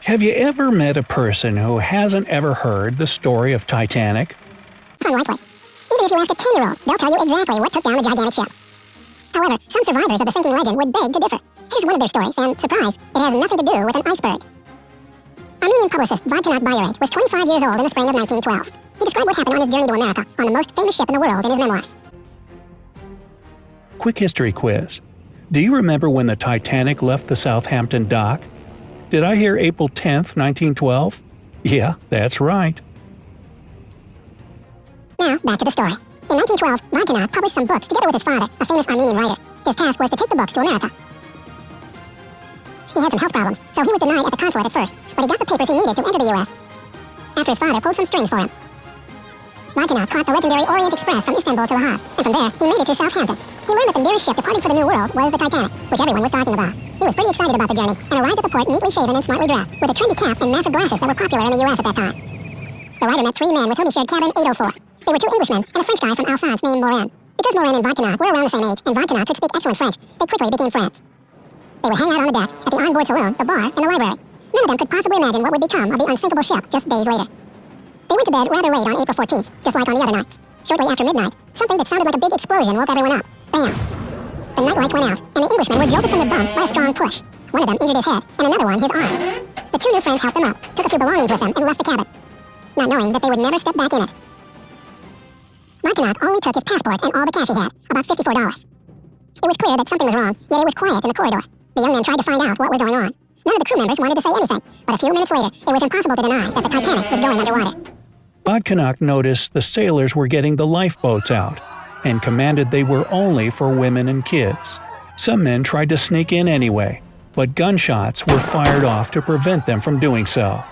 Have you ever met a person who hasn't ever heard the story of Titanic? Unlikely. Even if you ask a 10-year-old, they'll tell you exactly what took down the gigantic ship. However, some survivors of the sinking legend would beg to differ. Here's one of their stories, and surprise, it has nothing to do with an iceberg. Armenian publicist Vodkanak Bayarate was 25 years old in the spring of 1912. He described what happened on his journey to America on the most famous ship in the world in his memoirs. Quick history quiz. Do you remember when the Titanic left the Southampton dock? Did I hear April 10th, 1912? Yeah, that's right. Now, back to the story. In 1912, Vodkanak published some books together with his father, a famous Armenian writer. His task was to take the books to America. He had some health problems, so he was denied at the consulate at first, but he got the papers he needed to enter the U.S. after his father pulled some strings for him. Vodkanak caught the legendary Orient Express from Istanbul to Le Havre, and from there, he made it to Southampton. He learned that the nearest ship departing for the New World was the Titanic, which everyone was talking about. He was pretty excited about the journey, and arrived at the port neatly shaven and smartly dressed, with a trendy cap and massive glasses that were popular in the U.S. at that time. The writer met three men with whom he shared cabin 804. They were two Englishmen and a French guy from Alsace named Morin. Because Morin and Vodkanak were around the same age, and Vodkanak could speak excellent French, they quickly became friends. They would hang out on the deck, at the onboard saloon, the bar, and the library. None of them could possibly imagine what would become of the unsinkable ship just days later. They went to bed rather late on April 14th, just like on the other nights. Shortly after midnight, something that sounded like a big explosion woke everyone up. Bam! The night lights went out, and the Englishmen were jolted from their bunks by a strong push. One of them injured his head, and another one his arm. The two new friends helped them up, took a few belongings with them, and left the cabin, not knowing that they would never step back in it. Vodkanak only took his passport and all the cash he had, about $54. It was clear that something was wrong, yet it was quiet in the corridor. The young men tried to find out what was going on. None of the crew members wanted to say anything, but a few minutes later, it was impossible to deny that the Titanic was going underwater. Vodkanak noticed the sailors were getting the lifeboats out, and commanded they were only for women and kids. Some men tried to sneak in anyway, but gunshots were fired off to prevent them from doing so.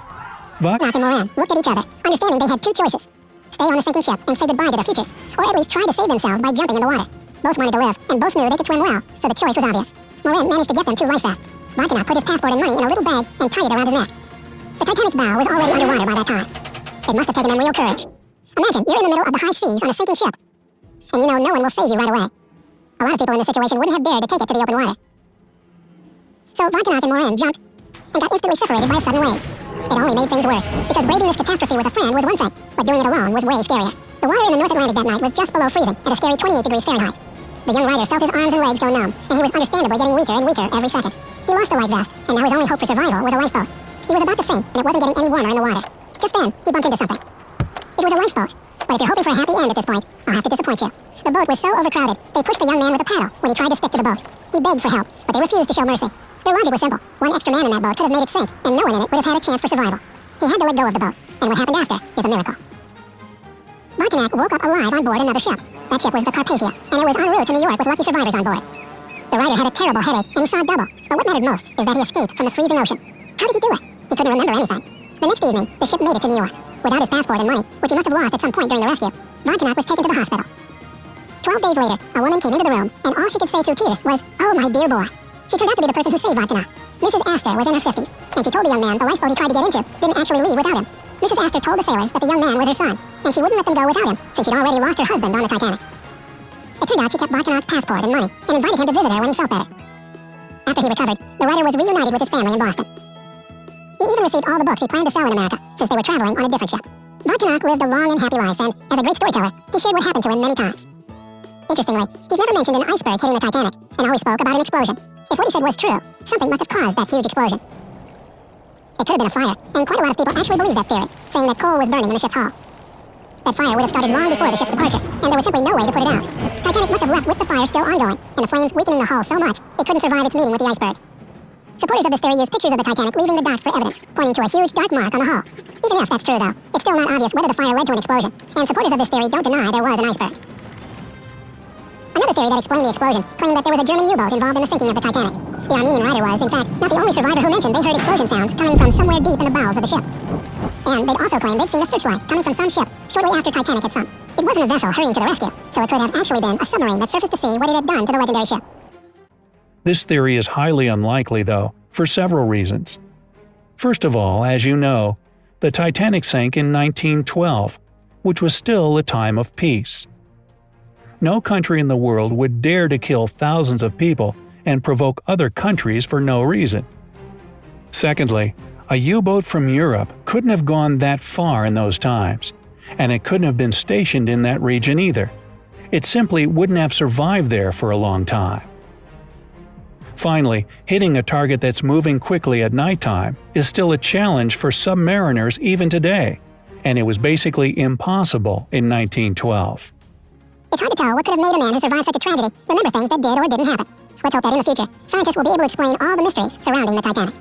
Vodkanak and Morin looked at each other, understanding they had two choices. Stay on the sinking ship and say goodbye to their futures, or at least try to save themselves by jumping in the water. Both wanted to live, and both knew they could swim well, so the choice was obvious. Morin managed to get them two life vests. Vodkanak put his passport and money in a little bag and tied it around his neck. The Titanic's bow was already underwater by that time. It must have taken them real courage. Imagine you're in the middle of the high seas on a sinking ship, and you know no one will save you right away. A lot of people in this situation wouldn't have dared to take it to the open water. So Vodkanak and Morin jumped and got instantly separated by a sudden wave. It only made things worse, because braving this catastrophe with a friend was one thing, but doing it alone was way scarier. The water in the North Atlantic that night was just below freezing, at a scary 28 degrees Fahrenheit. The young writer felt his arms and legs go numb, and he was understandably getting weaker and weaker every second. He lost the life vest, and now his only hope for survival was a lifeboat. He was about to faint, and it wasn't getting any warmer in the water. Just then, he bumped into something. It was a lifeboat. But if you're hoping for a happy end at this point, I'll have to disappoint you. The boat was so overcrowded, they pushed the young man with a paddle when he tried to stick to the boat. He begged for help, but they refused to show mercy. Their logic was simple. One extra man in that boat could have made it sink, and no one in it would have had a chance for survival. He had to let go of the boat, and what happened after is a miracle. Vodkanak woke up alive on board another ship. That ship was the Carpathia, and it was en route to New York with lucky survivors on board. The writer had a terrible headache, and he saw double, but what mattered most is that he escaped from the freezing ocean. How did he do it? He couldn't remember anything. The next evening, the ship made it to New York. Without his passport and money, which he must have lost at some point during the rescue, Vodkanak was taken to the hospital. 12 days later, a woman came into the room, and all she could say through tears was, "Oh, my dear boy." She turned out to be the person who saved Vodkanak. Mrs. Astor was in her 50s, and she told the young man the lifeboat he tried to get into didn't actually leave without him. Mrs. Astor told the sailors that the young man was her son, and she wouldn't let them go without him, since she'd already lost her husband on the Titanic. It turned out she kept Vodkanak's passport and money, and invited him to visit her when he felt better. After he recovered, the writer was reunited with his family in Boston. He even received all the books he planned to sell in America, since they were traveling on a different ship. Vodkanak lived a long and happy life, and, as a great storyteller, he shared what happened to him many times. Interestingly, he's never mentioned an iceberg hitting the Titanic, and always spoke about an explosion. If what he said was true, something must have caused that huge explosion. It could have been a fire, and quite a lot of people actually believed that theory, saying that coal was burning in the ship's hull. That fire would have started long before the ship's departure, and there was simply no way to put it out. Titanic must have left with the fire still ongoing, and the flames weakening the hull so much, it couldn't survive its meeting with the iceberg. Supporters of this theory use pictures of the Titanic leaving the docks for evidence, pointing to a huge dark mark on the hull. Even if that's true, though, it's still not obvious whether the fire led to an explosion, and supporters of this theory don't deny there was an iceberg. Another theory that explained the explosion claimed that there was a German U-boat involved in the sinking of the Titanic. The Armenian writer was, in fact, not the only survivor who mentioned they heard explosion sounds coming from somewhere deep in the bowels of the ship. And they'd also claimed they'd seen a searchlight coming from some ship shortly after Titanic had sunk. It wasn't a vessel hurrying to the rescue, so it could have actually been a submarine that surfaced to see what it had done to the legendary ship. This theory is highly unlikely, though, for several reasons. First of all, as you know, the Titanic sank in 1912, which was still a time of peace. No country in the world would dare to kill thousands of people and provoke other countries for no reason. Secondly, A U-boat from Europe couldn't have gone that far in those times, and it couldn't have been stationed in that region either. It simply wouldn't have survived there for a long time. Finally, hitting a target that's moving quickly at nighttime is still a challenge for submariners even today, and it was basically impossible in 1912. It's hard to tell what could have made a man who survived such a tragedy remember things that did or didn't happen. Let's hope that in the future, scientists will be able to explain all the mysteries surrounding the Titanic.